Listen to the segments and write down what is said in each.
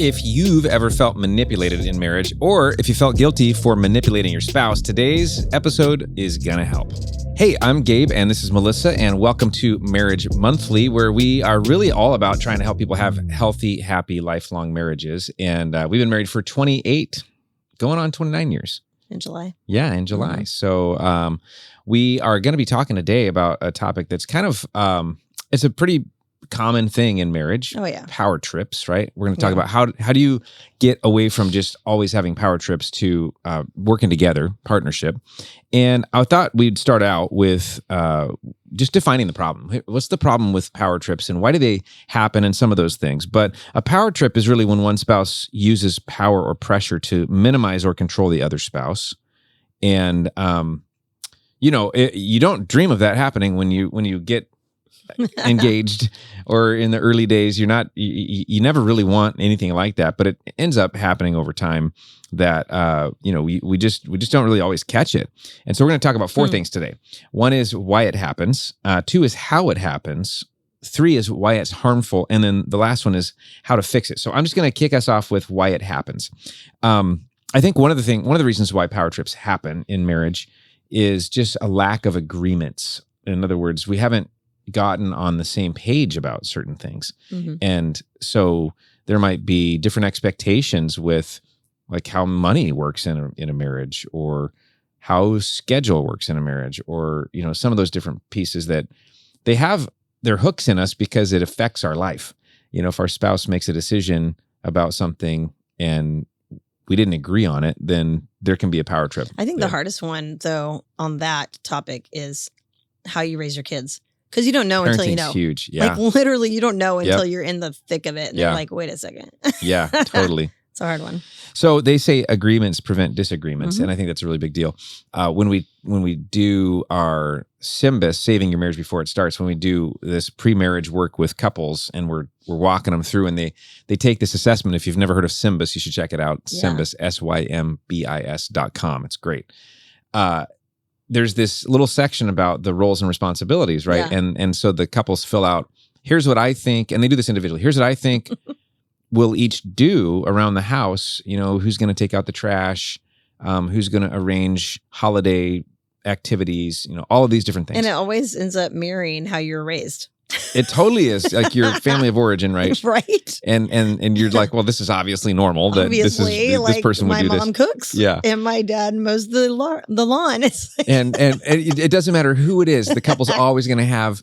If you've ever felt manipulated in marriage, or if you felt guilty for manipulating your spouse, today's episode is gonna help. Hey, I'm Gabe, and this is Melissa, and welcome to Marriage Monthly, where we are really all about trying to help people have healthy, happy, lifelong marriages. And we've been married for 28, going on 29 years. In July. Yeah, in July. Mm-hmm. So we are going to be talking today about a topic that's kind of, it's a pretty common thing in marriage. Oh, yeah. Power trips, right? We're going to talk about how do you get away from just always having power trips to working together, partnership. And I thought we'd start out with just defining the problem. What's the problem with power trips and why do they happen and some of those things? But a power trip is really when one spouse uses power or pressure to minimize or control the other spouse. And, you don't dream of that happening when you get engaged or in the early days. You never really want anything like that, but it ends up happening over time that we just don't really always catch it. And so we're going to talk about four things today. One is why it happens. Two is how it happens. Three is why it's harmful, and then the last one is how to fix it. So I'm just going to kick us off with why it happens. I think one of the reasons why power trips happen in marriage is just a lack of agreements. In other words, we haven't gotten on the same page about certain things. Mm-hmm. And so there might be different expectations with like how money works in a marriage, or how schedule works in a marriage, or, some of those different pieces that they have their hooks in us because it affects our life. If our spouse makes a decision about something and we didn't agree on it, then there can be a power trip. I think the hardest one, though, on that topic is how you raise your kids. Because you don't know until you know. Huge, yeah. Like literally, you don't know until you're in the thick of it. And you're like, wait a second. Yeah, totally. It's a hard one. So they say agreements prevent disagreements, and I think that's a really big deal. When we do our SYMBIS, Saving Your Marriage Before It Starts, when we do this pre-marriage work with couples, and we're walking them through, and they take this assessment. If you've never heard of SYMBIS, you should check it out. SYMBIS, SYMBIS.com. It's great. There's this little section about the roles and responsibilities, right? Yeah. And so the couples fill out, here's what I think, and they do this individually. Here's what I think we'll each do around the house. Who's going to take out the trash, who's going to arrange holiday activities, all of these different things. And it always ends up mirroring how you're raised. It totally is, like your family of origin, right? Right. And you're like, well, this is obviously normal. That this person would do this. My mom cooks, and my dad mows the lawn. It's like and it doesn't matter who it is. The couple's always going to have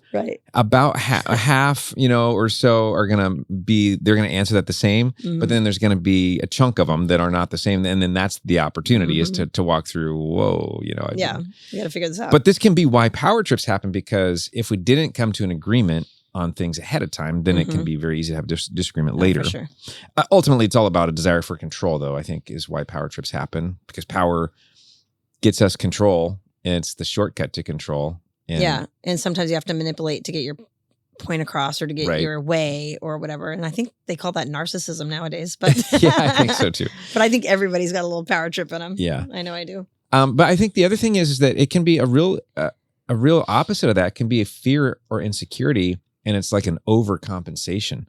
about half, or so are going to be. They're going to answer that the same, but then there's going to be a chunk of them that are not the same, and then that's the opportunity is to walk through. Whoa, you got to figure this out. But this can be why power trips happen, because if we didn't come to an agreement on things ahead of time, then it can be very easy to have disagreement later. For sure. Ultimately, it's all about a desire for control, though, I think is why power trips happen, because power gets us control, and it's the shortcut to control. And sometimes you have to manipulate to get your point across or to get your way or whatever. And I think they call that narcissism nowadays. But yeah, I think so too. But I think everybody's got a little power trip in them. Yeah. I know I do. But I think the other thing is that it can be a real opposite of that. It can be a fear or insecurity. And it's like an overcompensation,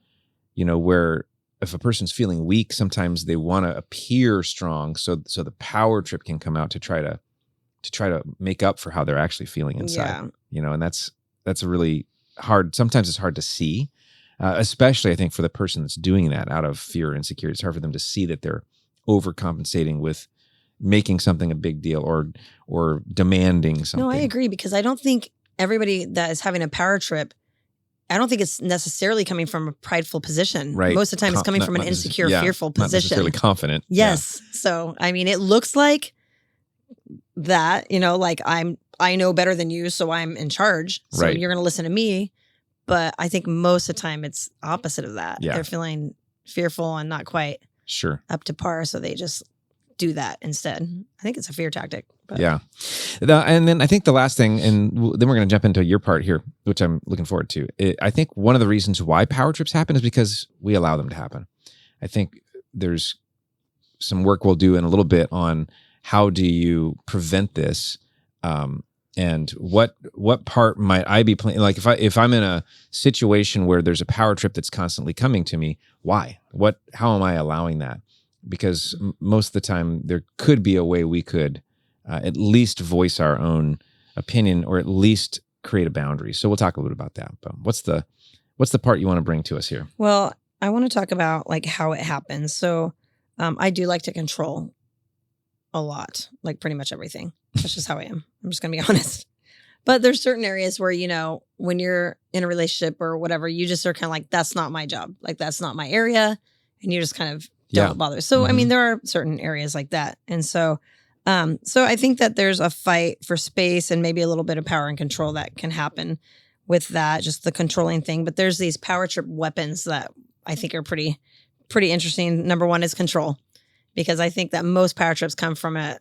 where if a person's feeling weak, sometimes they want to appear strong, so the power trip can come out to try to make up for how they're actually feeling inside. And that's a really hard. Sometimes it's hard to see, especially I think for the person that's doing that out of fear or insecurity. It's hard for them to see that they're overcompensating with making something a big deal or demanding something. No, I agree, because I don't think everybody that is having a power trip, I don't think it's necessarily coming from a prideful position. Right. Most of the time it's coming from an insecure, fearful position. Not necessarily confident. Yes. Yeah. So, it looks like that, like I know better than you, so I'm in charge. So you're going to listen to me. But I think most of the time it's opposite of that. Yeah. They're feeling fearful and not quite up to par. So they just do that instead. I think it's a fear tactic. But. Yeah. And then I think the last thing, and then we're going to jump into your part here, which I'm looking forward to. I think one of the reasons why power trips happen is because we allow them to happen. I think there's some work we'll do in a little bit on how do you prevent this. And what part might I be playing? Like if I'm in a situation where there's a power trip that's constantly coming to me, why? How am I allowing that? Because most of the time there could be a way we could at least voice our own opinion, or at least create a boundary. So we'll talk a little bit about that. But what's the part you want to bring to us here? Well, I want to talk about like how it happens. So I do like to control a lot, like pretty much everything. That's just how I am. I'm just going to be honest. But there's certain areas where, when you're in a relationship or whatever, you just are kind of like, that's not my job. Like, that's not my area. And you just kind of don't bother. So, I mean, there are certain areas like that. And so I think that there's a fight for space and maybe a little bit of power and control that can happen with that, just the controlling thing. But there's these power trip weapons that I think are pretty interesting. Number one is control, because I think that most power trips come from an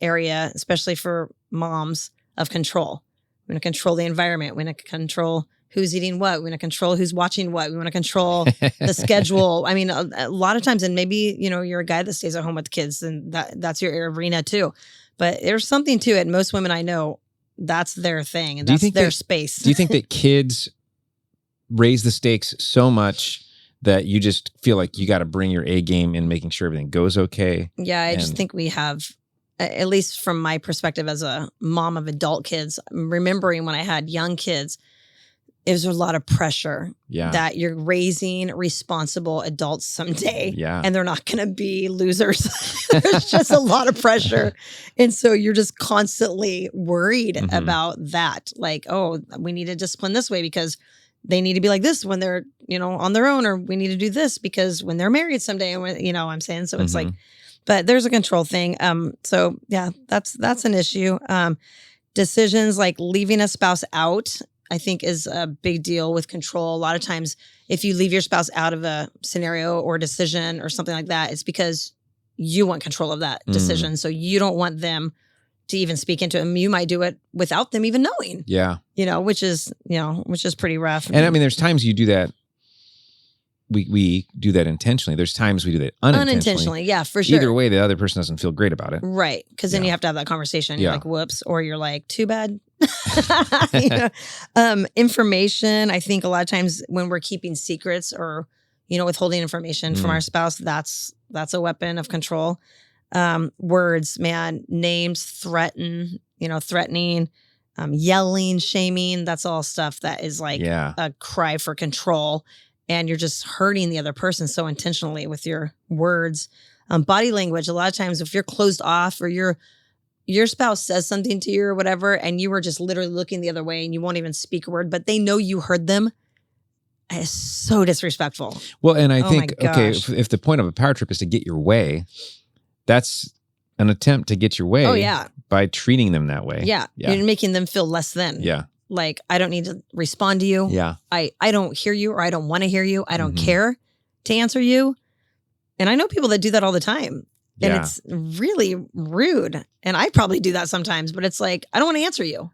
area, especially for moms, of control. We want to control the environment. We want to control who's eating what. We want to control who's watching what. We want to control the schedule. I mean, a lot of times, and maybe, you're a guy that stays at home with kids, and that's your arena too. But there's something to it. Most women I know, that's their thing, and that's their space. Do you think that kids raise the stakes so much that you just feel like you got to bring your A game in making sure everything goes okay? Yeah, I just think we have, at least from my perspective as a mom of adult kids, remembering when I had young kids, it was a lot of pressure that you're raising responsible adults someday, and they're not going to be losers. There's just a lot of pressure. And so you're just constantly worried about that. Like, oh, we need to discipline this way because they need to be like this when they're, on their own, or we need to do this because when they're married someday, and I'm saying, so it's like, but there's a control thing. So yeah, that's an issue. Decisions like leaving a spouse out, I think, is a big deal with control. A lot of times, if you leave your spouse out of a scenario or decision or something like that, it's because you want control of that decision. So you don't want them to even speak into it. You might do it without them even knowing. Yeah. Which is pretty rough. And I mean, there's times you do that. We do that intentionally. There's times we do that unintentionally. Yeah, for sure. Either way, the other person doesn't feel great about it. Right. Because then you have to have that conversation. You're like, whoops. Or you're like, too bad. Information. I think a lot of times when we're keeping secrets or, withholding information from our spouse, that's a weapon of control. Words, man, names, threatening, yelling, shaming. That's all stuff that is like a cry for control. And you're just hurting the other person so intentionally with your words. Body language. A lot of times if you're closed off or your spouse says something to you or whatever, and you were just literally looking the other way and you won't even speak a word, but they know you heard them, it's so disrespectful. Well, and I think, okay, if the point of a power trip is to get your way, that's an attempt to get your way by treating them that way. Yeah. You're making them feel less than. Yeah. Like, I don't need to respond to you. Yeah. I don't hear you, or I don't want to hear you. I don't care to answer you. And I know people that do that all the time. And it's really rude. And I probably do that sometimes, but it's like, I don't want to answer you.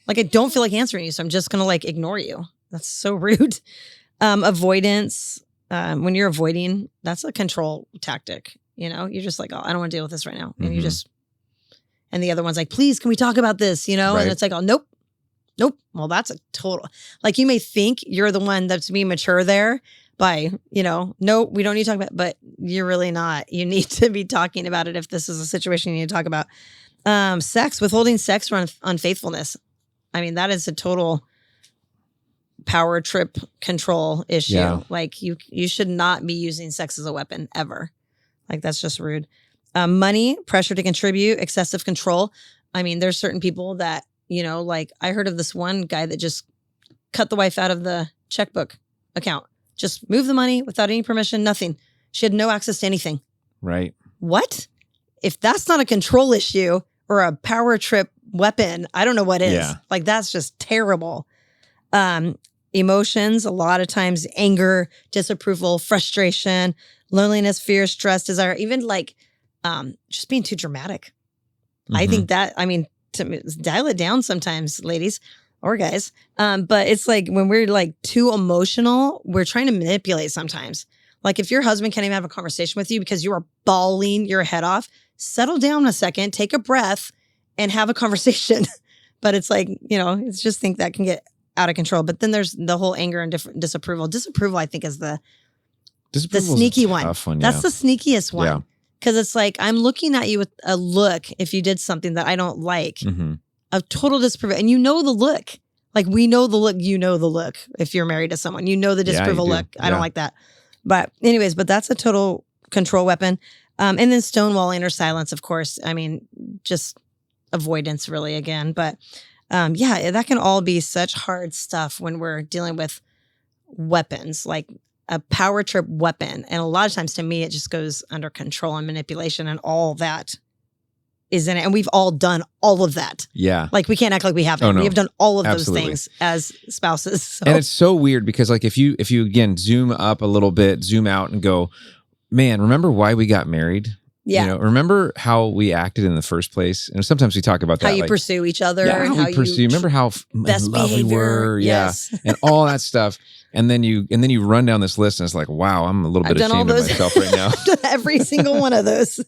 Like, I don't feel like answering you. So I'm just going to like ignore you. That's so rude. Avoidance. When you're avoiding, that's a control tactic. You're just like, oh, I don't want to deal with this right now. And you just, and the other one's like, please, can we talk about this? Right. And it's like, oh, nope. Well, that's a total, like, you may think you're the one that's being mature there by, no, we don't need to talk about it, but you're really not. You need to be talking about it if this is a situation you need to talk about. Sex, withholding sex for unfaithfulness. I mean, that is a total power trip control issue. Yeah. Like, you should not be using sex as a weapon ever. Like, that's just rude. Money, pressure to contribute, excessive control. I mean, there's certain people that, like, I heard of this one guy that just cut the wife out of the checkbook account. Just move the money without any permission, nothing. She had no access to anything. Right. What? If that's not a control issue or a power trip weapon, I don't know what is. Yeah. Like, that's just terrible. Emotions, a lot of times anger, disapproval, frustration, loneliness, fear, stress, desire, even like just being too dramatic. I think that, to dial it down sometimes, ladies or guys. But it's like when we're like too emotional, we're trying to manipulate sometimes. Like, if your husband can't even have a conversation with you because you are bawling your head off, settle down a second, take a breath, and have a conversation. But it's like, it's just think that can get out of control. But then there's the whole anger and disapproval. Disapproval, I think, is the sneaky one. That's the sneakiest one. Yeah. Because it's like, I'm looking at you with a look if you did something that I don't like, of total disapproval. And you know the look. Like, we know the look. You know the look if you're married to someone. You know the disapproval look. I don't like that. But anyways, that's a total control weapon. And then stonewalling or silence, of course. I mean, just avoidance really again. But that can all be such hard stuff when we're dealing with weapons, like a power trip weapon. And a lot of times to me, it just goes under control and manipulation, and all that is in it. And we've all done all of that. Yeah. Like, we can't act like we haven't. Oh, no. We have done all of those things as spouses. So. And it's so weird because, like, if you again, zoom up a little bit, zoom out and go, man, remember why we got married? Yeah. Remember how we acted in the first place? And sometimes we talk about that. How you pursue each other. Yeah, and how we pursue. Remember how best in love behavior, we were? Yes. Yeah. And all that stuff. And then you run down this list and it's like, wow, I'm a little bit ashamed of myself right now. I've done every single one of those.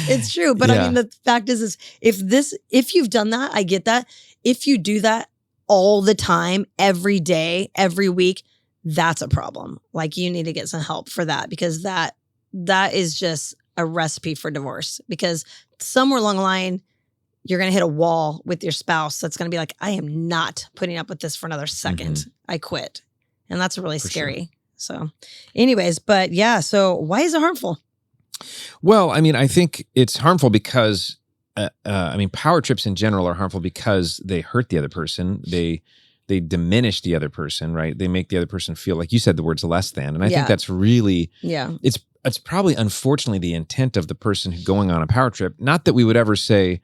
It's true. But I mean, the fact is if you've done that, I get that. If you do that all the time, every day, every week, that's a problem. Like, you need to get some help for that, because that is just a recipe for divorce. Because somewhere along the line, you're going to hit a wall with your spouse that's going to be like, I am not putting up with this for another second. I quit. And that's really scary. Sure. So anyways, but yeah, so why is it harmful? Well, I mean, I think it's harmful because, power trips in general are harmful because they hurt the other person. They diminish the other person, right? They make the other person feel, like you said, the words less than. And I think that's really, it's probably, unfortunately, the intent of the person going on a power trip. Not that we would ever say,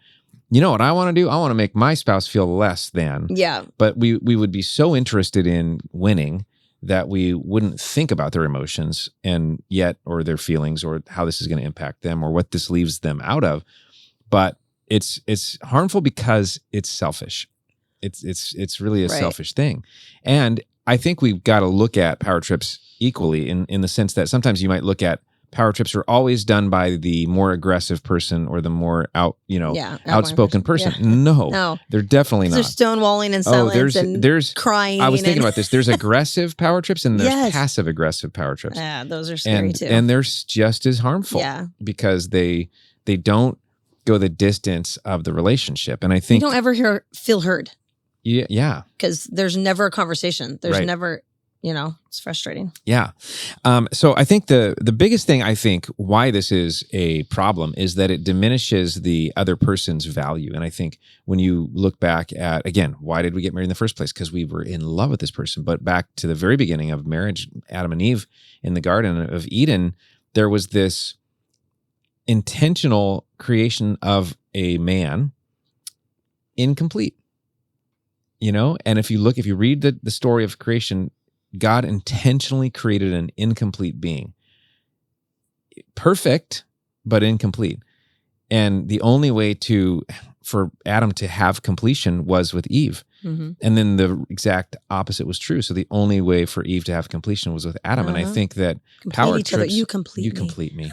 you know what I want to do? I want to make my spouse feel less than. Yeah. But we would be so interested in winning that we wouldn't think about their emotions or their feelings, or how this is going to impact them, or what this leaves them out of. But it's harmful because it's selfish. It's really a selfish thing. And I think we've got to look at power trips equally in the sense that sometimes you might look at power trips are always done by the more aggressive person or the more outspoken person. Yeah. No, they're definitely not. There's stonewalling and silence there's crying. I was thinking about this. There's aggressive power trips and there's passive aggressive power trips. Yeah, those are scary too. And they're just as harmful because they don't go the distance of the relationship. And I think you don't ever feel heard. Yeah. Because there's never a conversation. There's never... it's frustrating. Yeah. So I think the biggest thing, I think, why this is a problem is that it diminishes the other person's value. And I think when you look back at, again, why did we get married in the first place? Because we were in love with this person. But back to the very beginning of marriage, Adam and Eve in the Garden of Eden, there was this intentional creation of a man incomplete. And if you read the story of creation, God intentionally created an incomplete being. Perfect, but incomplete. And the only way for Adam to have completion was with Eve. Mm-hmm. And then the exact opposite was true. So the only way for Eve to have completion was with Adam. And I think that power trips... You complete me.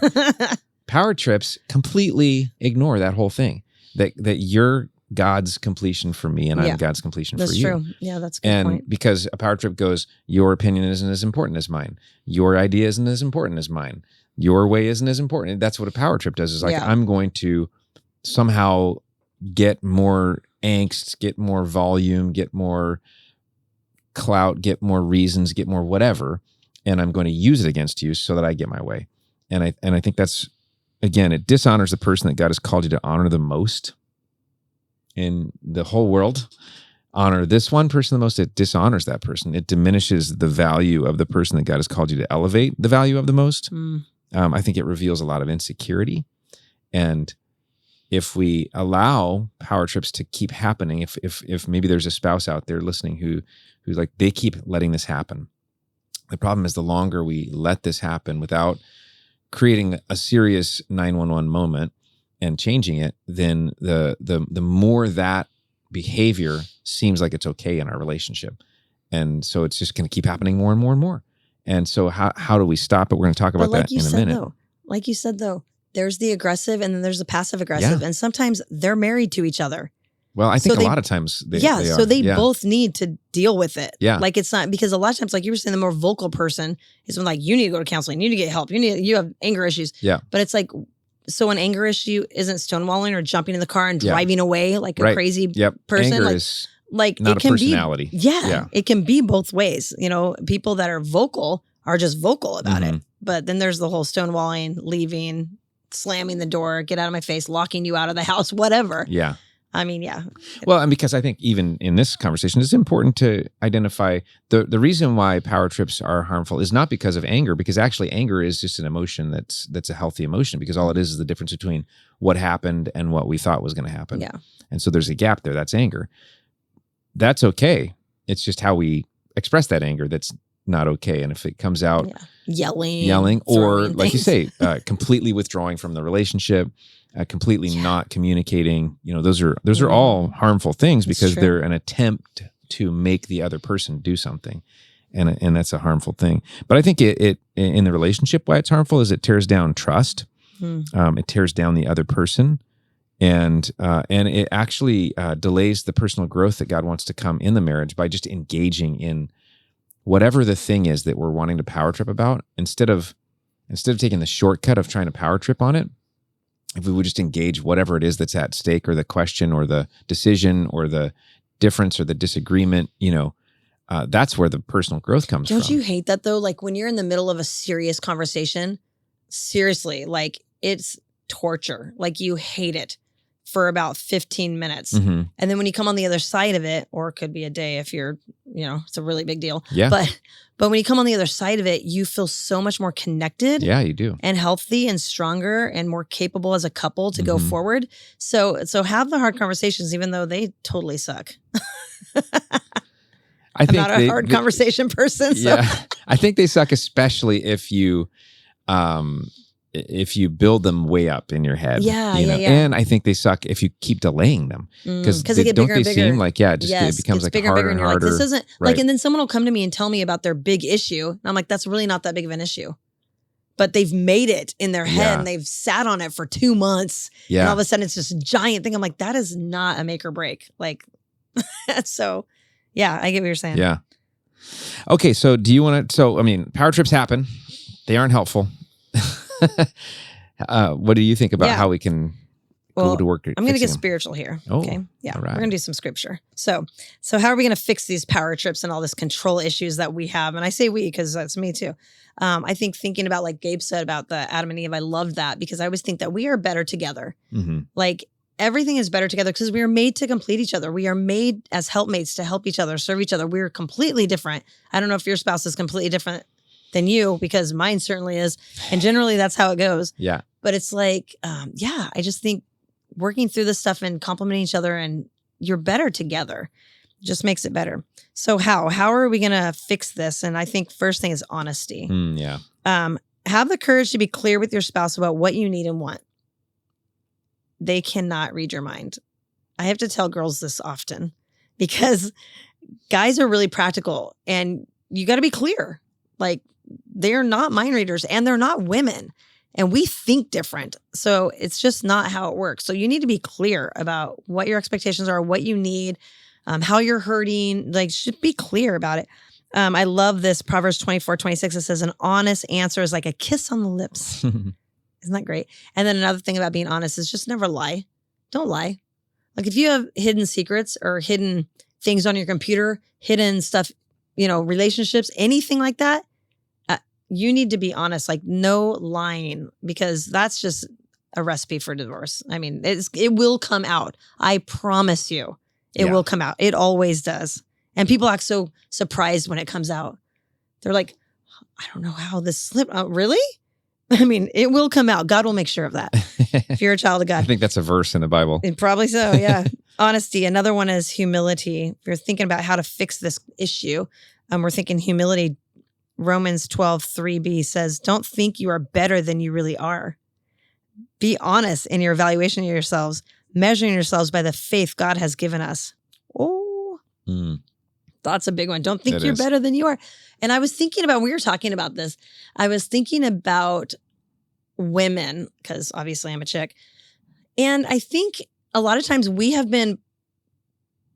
Power trips completely ignore that whole thing. That you're God's completion for me and I'm God's completion for you. That's true. Yeah, that's a good point. And because a power trip goes, your opinion isn't as important as mine. Your idea isn't as important as mine. Your way isn't as important. That's what a power trip does. Is like, I'm going to somehow get more angst, get more volume, get more clout, get more reasons, get more whatever. And I'm going to use it against you so that I get my way. And I think that's, again, it dishonors the person that God has called you to honor the most in the whole world. Honor this one person the most. It dishonors that person. It diminishes the value of the person that God has called you to elevate the value of the most. I think it reveals a lot of insecurity. And if we allow power trips to keep happening, if maybe there's a spouse out there listening who's like, they keep letting this happen. The problem is the longer we let this happen without creating a serious 911 moment and changing it, then the more that behavior seems like it's okay in our relationship. And so it's just going to keep happening more and more and more. And so how do we stop it? We're going to talk about that in a minute. Like you said, though, there's the aggressive and then there's the passive aggressive. Yeah. And sometimes they're married to each other. Well, I think So a lot of times they so are. they both need to deal with it. Yeah. Like it's not, because a lot of times, like you were saying, the more vocal person is when like you need to go to counseling, you need to get help, you have anger issues. Yeah. But it's like, so an anger issue isn't stonewalling or jumping in the car and driving away like a crazy person. Anger like, is like not it can a personality. Be, it can be both ways. You know, people that are vocal are just vocal about it. But then there's the whole stonewalling, leaving, slamming the door, get out of my face, locking you out of the house, whatever. Yeah. I mean, yeah. Well, and because I think even in this conversation, it's important to identify the reason why power trips are harmful is not because of anger, because actually anger is just an emotion that's a healthy emotion, because all it is the difference between what happened and what we thought was going to happen. Yeah. And so there's a gap there. That's anger. That's okay. It's just how we express that anger that's not okay. And if it comes out yelling, or like you say, completely withdrawing from the relationship, completely not communicating, those are all harmful things, because they're an attempt to make the other person do something. And that's a harmful thing. But I think it in the relationship, why it's harmful is it tears down trust. It tears down the other person. And it actually delays the personal growth that God wants to come in the marriage by just engaging in whatever the thing is that we're wanting to power trip about. Instead of taking the shortcut of trying to power trip on it, if we would just engage whatever it is that's at stake, or the question or the decision or the difference or the disagreement, that's where the personal growth comes from. Don't you hate that though? Like when you're in the middle of a serious conversation, seriously, like it's torture. Like you hate it for about 15 minutes. And then when you come on the other side of it, or it could be a day if you're, it's a really big deal. Yeah. But when you come on the other side of it, you feel so much more connected. Yeah, you do. And healthy and stronger and more capable as a couple to go forward. So have the hard conversations, even though they totally suck. I'm not a hard conversation person. So. Yeah, I think they suck, especially if you build them way up in your head. Yeah. And I think they suck if you keep delaying them, because they get bigger and bigger. Seem like it becomes like harder and harder. Like, this isn't like, and then someone will come to me and tell me about their big issue. And I'm like, that's really not that big of an issue. But they've made it in their head and they've sat on it for 2 months. Yeah. And all of a sudden it's this giant thing. I'm like, that is not a make or break. Like, so yeah, I get what you're saying. Yeah. Okay. So do you want to, power trips happen. They aren't helpful. What do you think about how we can go to work? I'm going to get spiritual here. Okay. Yeah. We're going to do some scripture. So how are we going to fix these power trips and all this control issues that we have? And I say we, because that's me too. I think thinking about, like Gabe said about the Adam and Eve, I loved that, because I always think that we are better together. Like everything is better together because we are made to complete each other. We are made as helpmates to help each other, serve each other. We're completely different. I don't know if your spouse is completely different than you, because mine certainly is. And generally that's how it goes. Yeah. But it's like, I just think working through this stuff and complimenting each other, and you're better together, just makes it better. So how are we going to fix this? And I think first thing is honesty. Have the courage to be clear with your spouse about what you need and want. They cannot read your mind. I have to tell girls this often, because guys are really practical, and you got to be clear. Like, they're not mind readers, and they're not women, and we think different. So it's just not how it works. So you need to be clear about what your expectations are, what you need, how you're hurting. Like, should be clear about it. I love this Proverbs 24:26. It says, an honest answer is like a kiss on the lips. Isn't that great? And then another thing about being honest is just never lie. Don't lie. Like if you have hidden secrets or hidden things on your computer, hidden stuff, relationships, anything like that, you need to be honest, like no lying, because that's just a recipe for divorce. I mean, it will come out. I promise you, it will come out. It always does. And people act so surprised when it comes out. They're like, I don't know how this slipped out. Really? I mean, it will come out. God will make sure of that. If you're a child of God. I think that's a verse in the Bible. Probably so, yeah. Honesty. Another one is humility. If you're thinking about how to fix this issue, we're thinking humility. Romans 12:3b says, don't think you are better than you really are. Be honest in your evaluation of yourselves, measuring yourselves by the faith God has given us. Oh, that's a big one. Don't think you're better than you are. And I was thinking about, we were talking about this, I was thinking about women, because obviously I'm a chick. And I think a lot of times we have been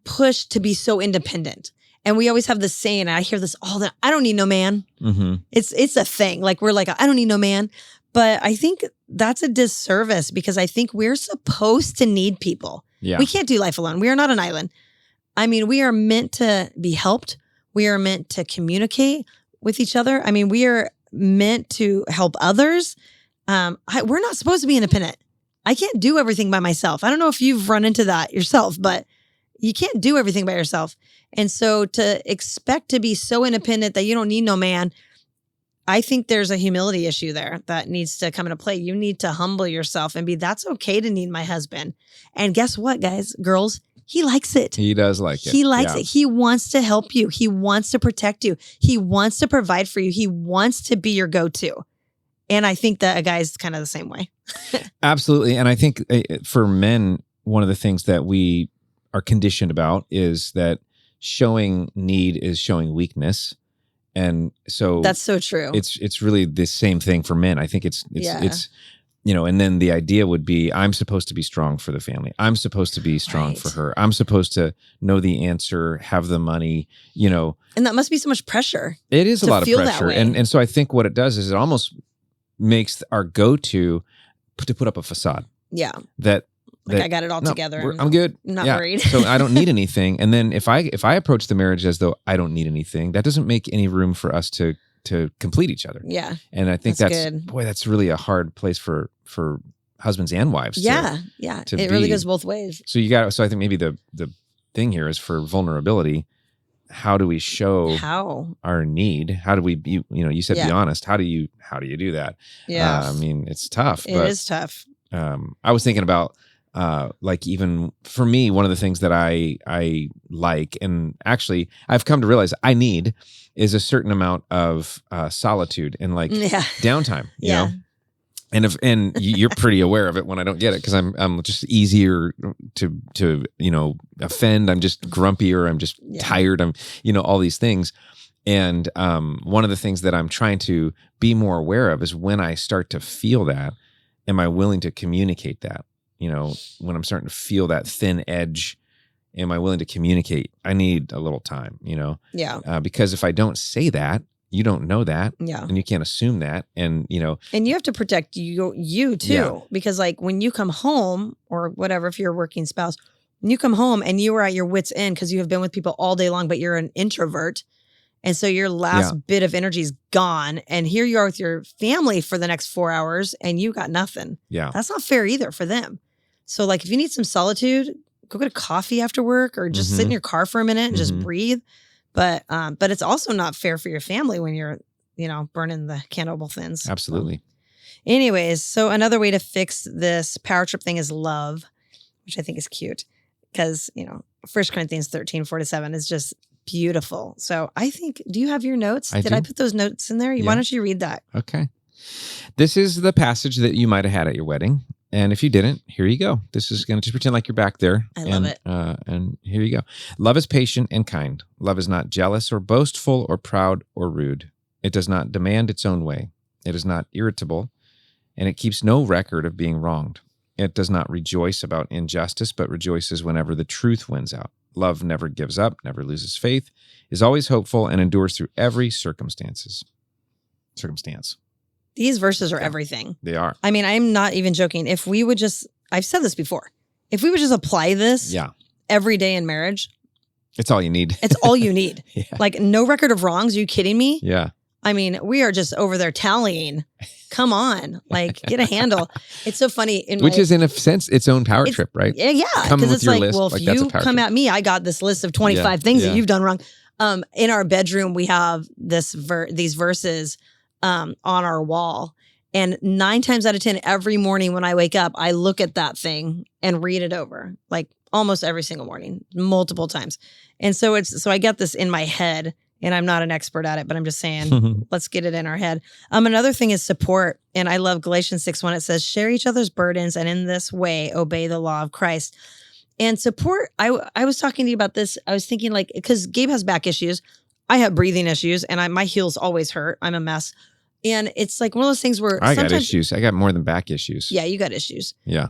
pushed to be so independent. And we always have this saying, and I hear this all the time, I don't need no man. Mm-hmm. It's a thing. Like we're like, I don't need no man. But I think that's a disservice because I think we're supposed to need people. Yeah. We can't do life alone. We are not an island. I mean, we are meant to be helped. We are meant to communicate with each other. I mean, we are meant to help others. We're not supposed to be independent. I can't do everything by myself. I don't know if you've run into that yourself, but you can't do everything by yourself. And so to expect to be so independent that you don't need no man, I think there's a humility issue there that needs to come into play. You need to humble yourself and be, that's okay to need my husband. And guess what, guys, girls, he likes it. He does like it. He likes it. He wants to help you. He wants to protect you. He wants to provide for you. He wants to be your go-to. And I think that a guy's kind of the same way. Absolutely. And I think for men, one of the things that we are conditioned about is that showing need is showing weakness. And so that's so true. It's really the same thing for men. I think it's and then the idea would be, I'm supposed to be strong for the family. I'm supposed to be strong for her. I'm supposed to know the answer, have the money, And that must be so much pressure. It is a lot of pressure. And so I think what it does is it almost makes our go-to to put up a facade. Yeah. That I got it all together. I'm good. I'm not worried. So I don't need anything. And then if I approach the marriage as though I don't need anything, that doesn't make any room for us to complete each other. Yeah. And I think that's good. Boy, that's really a hard place for husbands and wives. Yeah. It really goes both ways. So so I think maybe the thing here is for vulnerability. How do we show our need? How do we be, you said be honest. How do you do that? Yeah. I mean, it's tough. It is tough. I was thinking about like even for me, one of the things that I like, and actually I've come to realize I need, is a certain amount of solitude and like downtime, you know? And you're pretty aware of it when I don't get it, because I'm just easier to offend. I'm just grumpy, or I'm just tired. I'm all these things. And one of the things that I'm trying to be more aware of is when I start to feel that, am I willing to communicate that? When I'm starting to feel that thin edge, am I willing to communicate? I need a little time, because if I don't say that, you don't know that, and you can't assume that, and and you have to protect you too, because like when you come home or whatever, if you're a working spouse, when you come home and you are at your wit's end because you have been with people all day long, but you're an introvert, and so your last bit of energy is gone, and here you are with your family for the next 4 hours, and you got nothing. Yeah, that's not fair either for them. So like if you need some solitude, go get a coffee after work, or just sit in your car for a minute and just breathe. But it's also not fair for your family when you're, burning the candle both ends. Absolutely. Anyways, so another way to fix this power trip thing is love, which I think is cute, because, 1 Corinthians 13:4-7 is just beautiful. So I think, do you have your notes? Did I put those notes in there? Why don't you read that? Okay. This is the passage that you might have had at your wedding. And if you didn't, here you go. This is going to just pretend like you're back there. I love it. And here you go. Love is patient and kind. Love is not jealous or boastful or proud or rude. It does not demand its own way. It is not irritable, and it keeps no record of being wronged. It does not rejoice about injustice, but rejoices whenever the truth wins out. Love never gives up, never loses faith, is always hopeful, and endures through every circumstance. These verses are everything. They are. I mean, I'm not even joking. If we would just, I've said this before, if we would just apply this every day in marriage. It's all you need. It's all you need. Like no record of wrongs. Are you kidding me? Yeah. I mean, we are just over there tallying. Come on. Like get a handle. It's so funny. Which is in a sense its own power trip, right? Yeah. Because it's like, well, if you come at me, I got this list of 25 things that you've done wrong. In our bedroom, we have these verses on our wall, and 9 times out of 10 every morning when I wake up, I look at that thing and read it over, like almost every single morning, multiple times. And so I get this in my head, and I'm not an expert at it, but I'm just saying, let's get it in our head. Another thing is support. And I love Galatians 6:1. It says, share each other's burdens, and in this way, obey the law of Christ. And support, I was talking to you about this. I was thinking like, because Gabe has back issues. I have breathing issues, and my heels always hurt. I'm a mess. And it's like one of those things where I got issues. I got more than back issues. Yeah, you got issues. Yeah.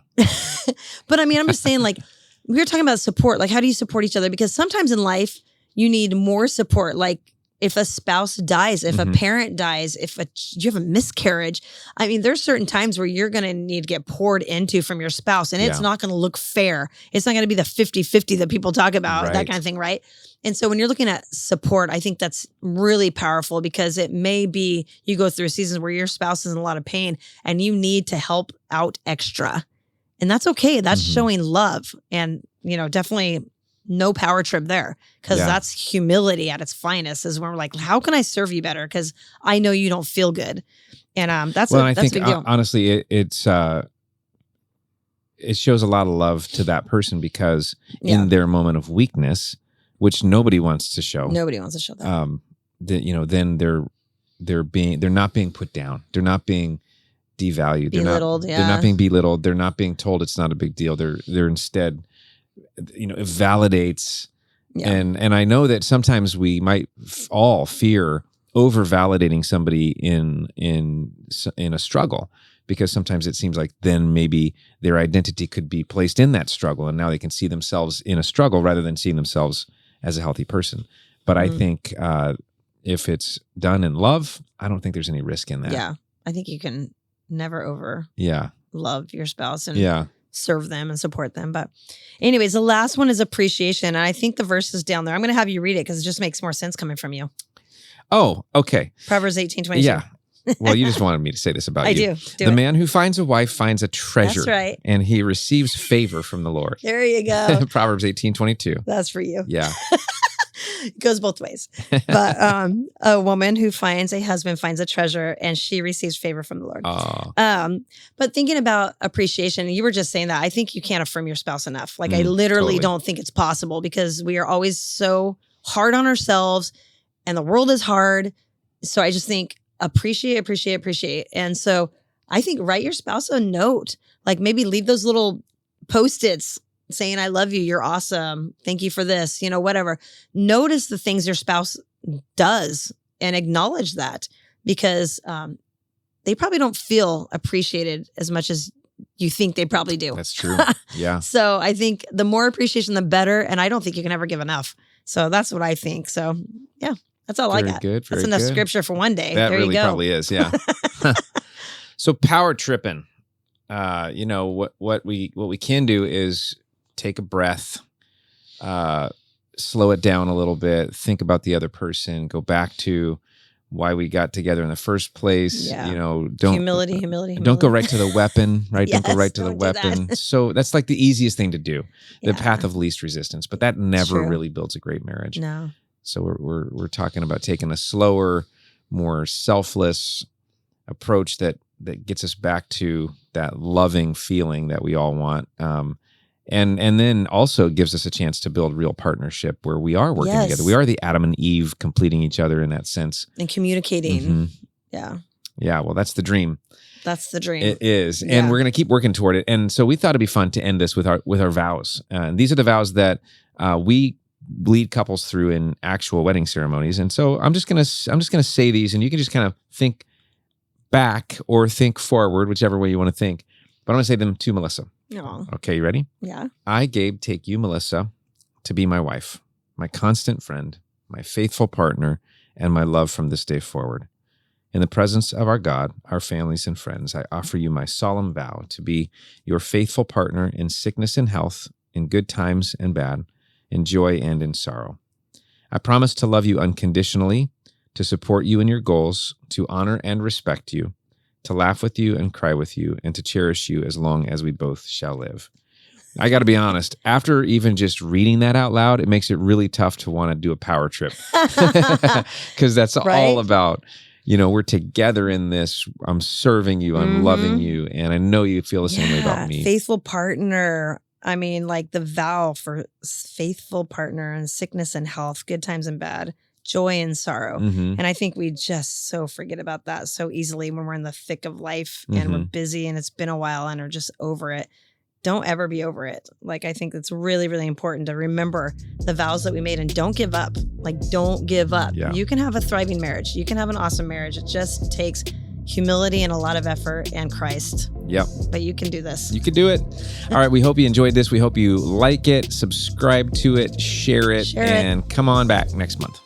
But I mean, I'm just saying like we were talking about support. Like, how do you support each other? Because sometimes in life, you need more support. Like, if a spouse dies, if a parent dies, if you have a miscarriage, I mean, there's certain times where you're going to need to get poured into from your spouse, and it's not going to look fair. It's not going to be the 50-50 that people talk about, that kind of thing, right? And so when you're looking at support, I think that's really powerful, because it may be you go through seasons where your spouse is in a lot of pain and you need to help out extra. And that's okay. That's showing love, and, definitely no power trip there, because that's humility at its finest, is when we're like, how can I serve you better? Because I know you don't feel good. And that's a big deal. Honestly, it shows a lot of love to that person, because in their moment of weakness, which nobody wants to show. Nobody wants to show that. Then they're not being put down. They're not being devalued. Belittled. They're not being belittled. They're not being told it's not a big deal. They're instead, it validates. Yeah. And I know that sometimes we might all fear over validating somebody in a struggle, because sometimes it seems like then maybe their identity could be placed in that struggle, and now they can see themselves in a struggle rather than seeing themselves as a healthy person. But I think if it's done in love, I don't think there's any risk in that. Yeah. I think you can never over love your spouse and serve them and support them. But anyways, the last one is appreciation. And I think the verse is down there. I'm going to have you read it, because it just makes more sense coming from you. Oh, okay. Proverbs 18:22. Yeah. Well, you just wanted me to say this about you. I do. The man who finds a wife finds a treasure. That's right. And he receives favor from the Lord. There you go. Proverbs 18:22. That's for you. Yeah. It goes both ways. But a woman who finds a husband finds a treasure, and she receives favor from the Lord. But thinking about appreciation, you were just saying that, I think you can't affirm your spouse enough. Like, I literally don't think it's possible, because we are always so hard on ourselves, and the world is hard. So I just think appreciate. And so I think write your spouse a note, like maybe leave those little Post-its saying, I love you, you're awesome, thank you for this, whatever. Notice the things your spouse does and acknowledge that, because they probably don't feel appreciated as much as you think they probably do. That's true. Yeah. So I think the more appreciation, the better. And I don't think you can ever give enough. So that's what I think. So yeah, that's all I got. That's enough scripture for one day. That there really you go. Probably is. Yeah. So power tripping, what we can do is take a breath, slow it down a little bit, think about the other person, go back to why we got together in the first place. Yeah. Don't humility. Don't go right to the weapon, right? Yes, don't go right to the weapon. So that's like the easiest thing to do, the path of least resistance. But that never really builds a great marriage. No. So we're talking about taking a slower, more selfless approach that gets us back to that loving feeling that we all want. And then also gives us a chance to build real partnership where we are working together. We are the Adam and Eve completing each other in that sense. And communicating. Yeah. Yeah. Well, that's the dream. That's the dream. It is. Yeah. And we're going to keep working toward it. And so we thought it'd be fun to end this with our vows. And these are the vows that we lead couples through in actual wedding ceremonies. And so I'm just going to say these, and you can just kind of think back or think forward, whichever way you want to think. But I'm going to say them to Melissa. Aww. Okay, you ready? Yeah. I, Gabe, take you, Melissa, to be my wife, my constant friend, my faithful partner, and my love from this day forward. In the presence of our God, our families, and friends, I offer you my solemn vow to be your faithful partner in sickness and health, in good times and bad, in joy and in sorrow. I promise to love you unconditionally, to support you in your goals, to honor and respect you, to laugh with you and cry with you, and to cherish you as long as we both shall live. I got to be honest, after even just reading that out loud, it makes it really tough to want to do a power trip, because that's all about, we're together in this. I'm serving you, I'm loving you, and I know you feel the same way about me. Faithful partner. I mean, like the vow for faithful partner in sickness and health, good times and bad, joy and sorrow. And I think we just so forget about that so easily when we're in the thick of life and we're busy and it's been a while and are just over it. Don't ever be over it. Like, I think it's really, really important to remember the vows that we made, and don't give up. Like, don't give up. Yeah. You can have a thriving marriage. You can have an awesome marriage. It just takes humility and a lot of effort and Christ. Yep. But you can do this. You can do it. All right. We hope you enjoyed this. We hope you like it, subscribe to it, share it, and come on back next month.